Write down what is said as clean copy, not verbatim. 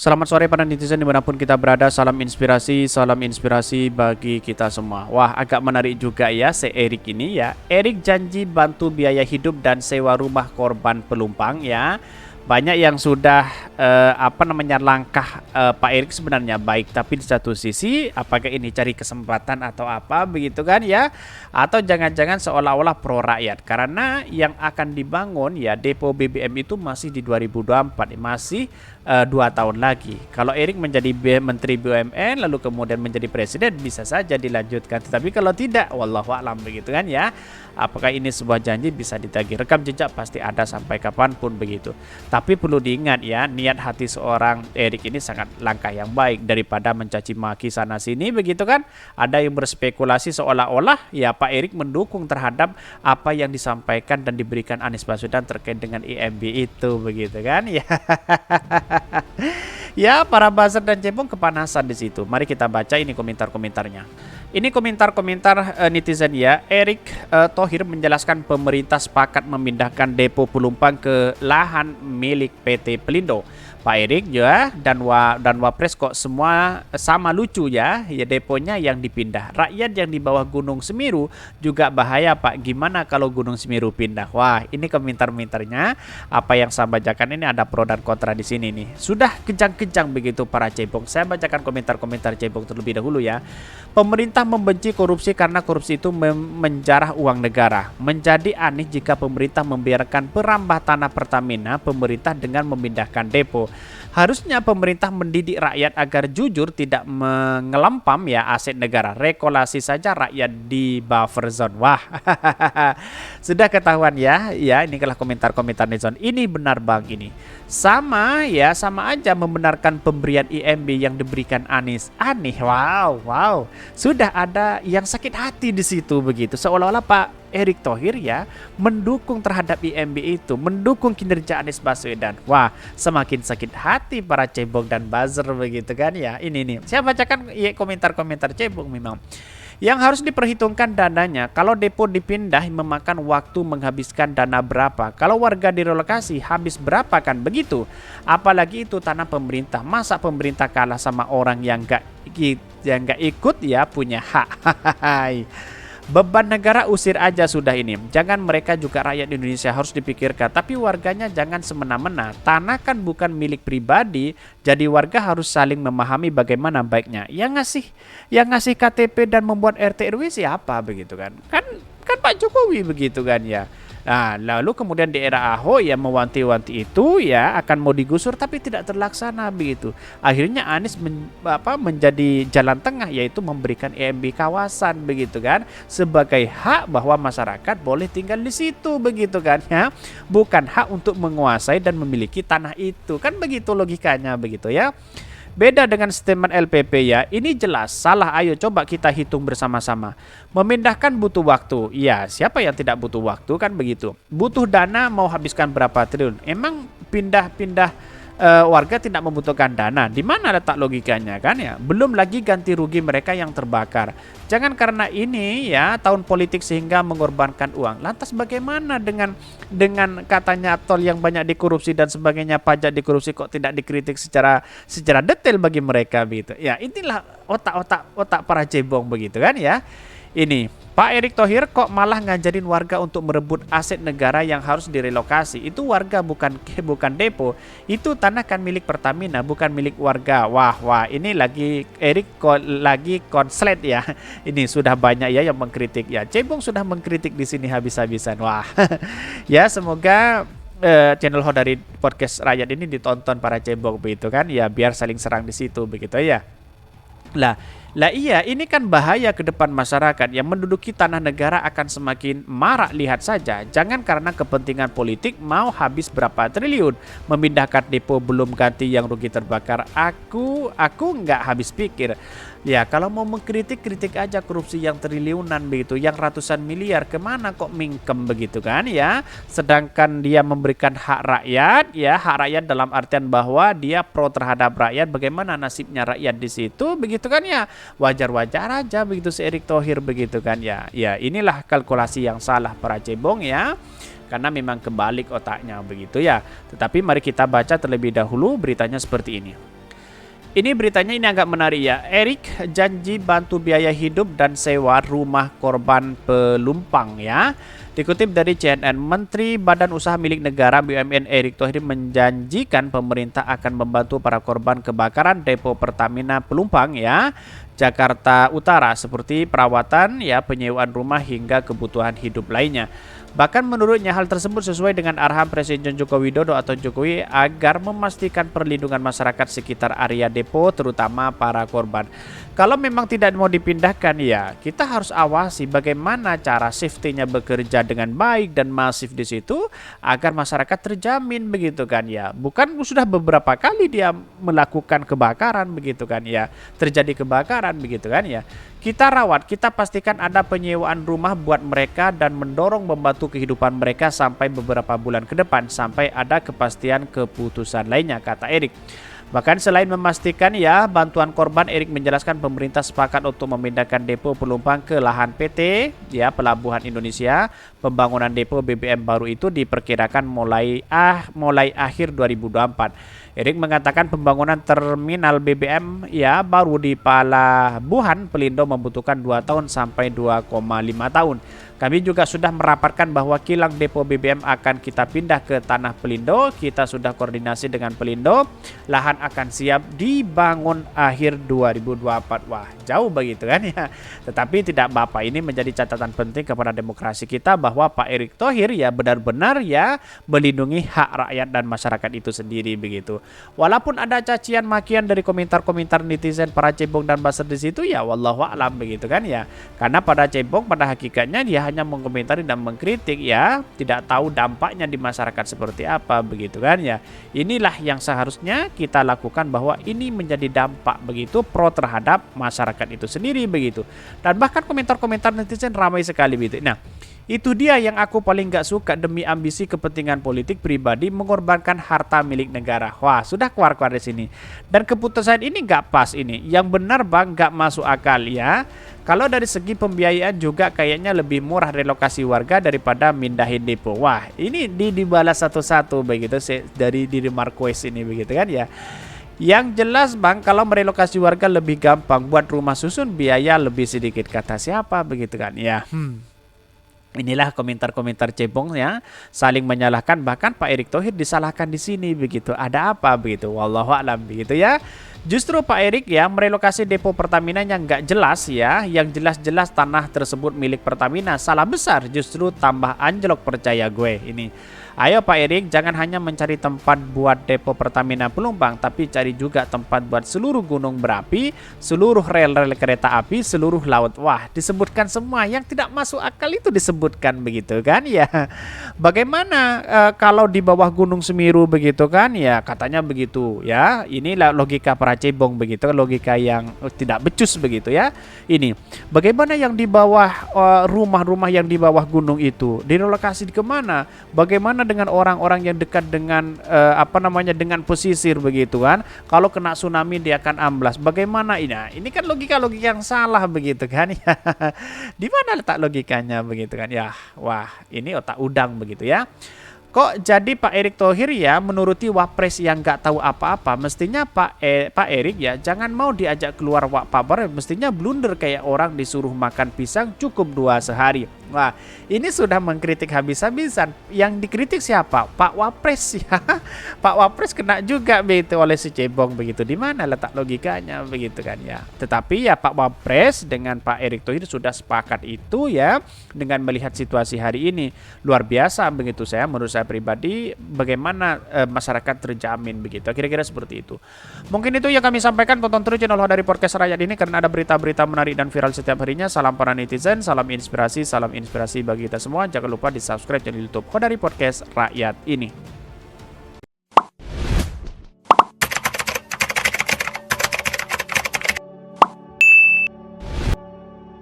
Selamat sore para netizen dimanapun kita berada, salam inspirasi bagi kita semua. Wah, agak menarik juga ya si Erik ini ya. Erik janji bantu biaya hidup dan sewa rumah korban pelumpang ya. Banyak yang sudah langkah Pak Erik sebenarnya baik, tapi di satu sisi apakah ini cari kesempatan atau apa begitu kan ya, atau jangan-jangan seolah-olah pro rakyat karena yang akan dibangun ya depo BBM itu masih di 2024, masih 2 tahun lagi. Kalau Erik menjadi Menteri BUMN lalu kemudian menjadi presiden bisa saja dilanjutkan, tetapi kalau tidak wallahu alam begitu kan ya. Apakah ini sebuah janji bisa ditagih? Rekam jejak pasti ada sampai kapanpun begitu. Tapi perlu diingat ya, niat hati seorang Erik ini sangat langkah yang baik daripada mencaci maki sana sini begitu kan. Ada yang berspekulasi seolah-olah ya Pak Erik mendukung terhadap apa yang disampaikan dan diberikan Anies Baswedan terkait dengan IMB itu begitu kan ya. Ya, para buzzer dan cebong kepanasan di situ. Mari kita baca ini komentar-komentarnya. Ini komentar-komentar netizen ya. Erik Thohir menjelaskan pemerintah sepakat memindahkan depo pelumpang ke lahan milik PT Pelindo. Pak Erik ya dan Wapres kok semua sama lucu ya. Ya deponya yang dipindah. Rakyat yang di bawah Gunung Semeru juga bahaya Pak. Gimana kalau Gunung Semeru pindah? Wah, ini komentar-komentarnya. Apa yang saya bacakan ini ada pro dan kontra di sini nih. Sudah kejang-kejang begitu para cebong. Saya bacakan komentar-komentar cebong terlebih dahulu ya. Pemerintah membenci korupsi karena korupsi itu menjarah uang negara. Menjadi aneh jika pemerintah membiarkan perambah tanah Pertamina pemerintah dengan memindahkan depo. Harusnya pemerintah mendidik rakyat agar jujur tidak mengelempam ya aset negara. Regulasi saja rakyat di buffer zone. Wah, sudah ketahuan ya. Ya, ini adalah komentar-komentar netizen. Ini benar bang ini. Sama ya, sama aja membenarkan pemberian IMB yang diberikan Anies. Aneh, wow. Sudah ada yang sakit hati di situ begitu. Seolah-olah Pak Erik Thohir ya mendukung terhadap IMB itu, mendukung kinerja Anies Baswedan. Wah, semakin sakit hati para cebong dan buzzer begitu kan ya. Ini nih, saya bacakan ya, komentar-komentar cebong memang. Yang harus diperhitungkan dananya, kalau depo dipindah memakan waktu menghabiskan dana berapa, kalau warga direlokasi habis berapa kan begitu. Apalagi itu tanah pemerintah, masa pemerintah kalah sama orang yang gak ikut ya punya hak. Beban negara usir aja sudah ini. Jangan mereka juga rakyat Indonesia harus dipikirkan. Tapi warganya jangan semena-mena. Tanah kan bukan milik pribadi. Jadi warga harus saling memahami bagaimana baiknya. Yang ngasih KTP dan membuat RT RW siapa begitu kan? Kan Pak Jokowi begitu kan ya. Nah, lalu kemudian di era Ahok ya mewanti-wanti itu ya akan mau digusur tapi tidak terlaksana begitu. Akhirnya Anies menjadi jalan tengah yaitu memberikan EMB kawasan begitu kan sebagai hak bahwa masyarakat boleh tinggal di situ begitu kan ya. Bukan hak untuk menguasai dan memiliki tanah itu. Kan begitu logikanya begitu ya. Beda dengan statement LPP ya, ini jelas salah. Ayo coba kita hitung bersama-sama. Memindahkan butuh waktu. Ya, siapa yang tidak butuh waktu kan begitu. Butuh dana mau habiskan berapa triliun. Emang pindah-pindah warga tidak membutuhkan dana. Di mana letak logikanya kan ya? Belum lagi ganti rugi mereka yang terbakar. Jangan karena ini ya tahun politik sehingga mengorbankan uang. Lantas bagaimana dengan katanya tol yang banyak dikorupsi dan sebagainya, pajak dikorupsi kok tidak dikritik secara detail bagi mereka begitu. Ya, inilah otak para cebong begitu kan ya. Ini Pak Erik Thohir kok malah ngajarin warga untuk merebut aset negara yang harus direlokasi. Itu warga bukan depo. Itu tanah kan milik Pertamina, bukan milik warga. Wah, ini lagi Erik lagi konslet ya. Ini sudah banyak ya yang mengkritik ya. Cebong sudah mengkritik di sini habis-habisan. Wah. Ya, semoga channel Ho dari podcast rakyat ini ditonton para cebong begitu kan. Ya, biar saling serang di situ begitu ya. Lah iya, ini kan bahaya ke depan masyarakat yang menduduki tanah negara akan semakin marak. Lihat saja, jangan karena kepentingan politik mau habis berapa triliun memindahkan depo belum ganti yang rugi terbakar. Aku nggak habis pikir. Ya, kalau mau mengkritik, kritik aja korupsi yang triliunan begitu, yang ratusan miliar, kemana kok mingkem begitu kan ya. Sedangkan dia memberikan hak rakyat, ya hak rakyat dalam artian bahwa dia pro terhadap rakyat, bagaimana nasibnya rakyat di situ begitu kan ya. Wajar-wajar aja begitu si Erik Thohir begitu kan ya. Ya, inilah kalkulasi yang salah para cebong ya. Karena memang kebalik otaknya begitu ya. Tetapi mari kita baca terlebih dahulu beritanya seperti ini. Ini beritanya ini agak menarik ya. Erik janji bantu biaya hidup dan sewa rumah korban pelumpang ya. Dikutip dari CNN, Menteri Badan Usaha Milik Negara BUMN Erick Thohir menjanjikan pemerintah akan membantu para korban kebakaran depo Pertamina Pelumpang ya, Jakarta Utara, seperti perawatan ya, penyewaan rumah hingga kebutuhan hidup lainnya. Bahkan menurutnya hal tersebut sesuai dengan arahan Presiden Joko Widodo atau Jokowi agar memastikan perlindungan masyarakat sekitar area depo terutama para korban. Kalau memang tidak mau dipindahkan ya, kita harus awasi bagaimana cara safety-nya bekerja dengan baik dan masif di situ agar masyarakat terjamin begitu kan ya. Bukan sudah beberapa kali dia melakukan kebakaran begitu kan ya. Terjadi kebakaran begitu kan ya. Kita rawat, kita pastikan ada penyewaan rumah buat mereka dan mendorong membantu kehidupan mereka sampai beberapa bulan ke depan sampai ada kepastian keputusan lainnya, kata Erik. Bahkan selain memastikan ya bantuan korban, Erik menjelaskan pemerintah sepakat untuk memindahkan depo pelumpang ke lahan PT ya Pelabuhan Indonesia. Pembangunan depo BBM baru itu diperkirakan mulai akhir 2024. Erik mengatakan pembangunan terminal BBM ya baru di Pelabuhan Pelindo membutuhkan 2 tahun sampai 2,5 tahun. Kami juga sudah merapatkan bahwa kilang depo BBM akan kita pindah ke tanah Pelindo. Kita sudah koordinasi dengan Pelindo. Lahan akan siap dibangun akhir 2024. Wah, jauh begitu kan ya. Tetapi tidak apa-apa, ini menjadi catatan penting kepada demokrasi kita bahwa Pak Erick Thohir ya benar-benar ya melindungi hak rakyat dan masyarakat itu sendiri begitu. Walaupun ada cacian makian dari komentar-komentar netizen para cebong dan buzzer di situ ya wallahu a'lam begitu kan ya. Karena pada cebong pada hakikatnya dia hanya mengomentari dan mengkritik ya, tidak tahu dampaknya di masyarakat seperti apa begitu kan ya. Inilah yang seharusnya kita lakukan bahwa ini menjadi dampak begitu pro terhadap masyarakat itu sendiri begitu. Dan bahkan komentar-komentar netizen ramai sekali begitu. Nah, itu dia yang aku paling gak suka, demi ambisi kepentingan politik pribadi mengorbankan harta milik negara. Wah, sudah keluar-keluar di sini. Dan keputusan ini gak pas ini. Yang benar bang, gak masuk akal ya. Kalau dari segi pembiayaan juga kayaknya lebih murah relokasi warga daripada mindahin depo. Wah, ini dibalas satu-satu begitu dari diri Marquez ini begitu kan ya. Yang jelas bang, kalau merelokasi warga lebih gampang, buat rumah susun biaya lebih sedikit, kata siapa begitu kan ya. Inilah komentar-komentar cebong ya, saling menyalahkan, bahkan Pak Erick Thohir disalahkan di sini begitu. Ada apa begitu? Wallahu a'lam begitu ya. Justru Pak Erick ya merelokasi depo Pertamina yang nggak jelas ya, yang jelas-jelas tanah tersebut milik Pertamina. Salah besar, justru tambah anjlok percaya gue ini. Ayo Pak Erick, jangan hanya mencari tempat buat depo Pertamina Pelumpang, tapi cari juga tempat buat seluruh gunung berapi, seluruh rel-rel kereta api, seluruh laut. Wah, disebutkan semua yang tidak masuk akal itu disebutkan begitu kan ya. Bagaimana kalau di bawah Gunung Semeru begitu kan ya, katanya begitu ya. Inilah logika para cebong begitu, logika yang tidak becus begitu ya. Ini, bagaimana yang di bawah rumah-rumah yang di bawah gunung itu direlokasi kemana? Bagaimana dengan orang-orang yang dekat dengan dengan pesisir begitu kan? Kalau kena tsunami dia akan amblas. Bagaimana ini? Nah, ini kan logika-logika yang salah begitu kan ya. Di mana letak logikanya begitu kan ya? Wah, ini otak udang begitu ya. Kok jadi Pak Erick Thohir ya menuruti wapres yang nggak tahu apa-apa? Mestinya Pak Erick ya jangan mau diajak keluar wak pabar, mestinya blunder kayak orang disuruh makan pisang cukup 2 sehari. Wah, ini sudah mengkritik habis-habisan. Yang dikritik siapa? Pak Wapres ya. Pak Wapres kena juga begitu oleh si cebong begitu. Di mana letak logikanya begitu kan ya. Tetapi ya Pak Wapres dengan Pak Erick Thohir sudah sepakat itu ya, dengan melihat situasi hari ini luar biasa begitu menurut saya pribadi, bagaimana masyarakat terjamin begitu. Kira-kira seperti itu. Mungkin itu yang kami sampaikan. Tonton terus channel Dari Podcast Rakyat ini karena ada berita-berita menarik dan viral setiap harinya. Salam para netizen, salam inspirasi bagi kita semua. Jangan lupa di subscribe channel YouTube Dari Podcast Rakyat ini.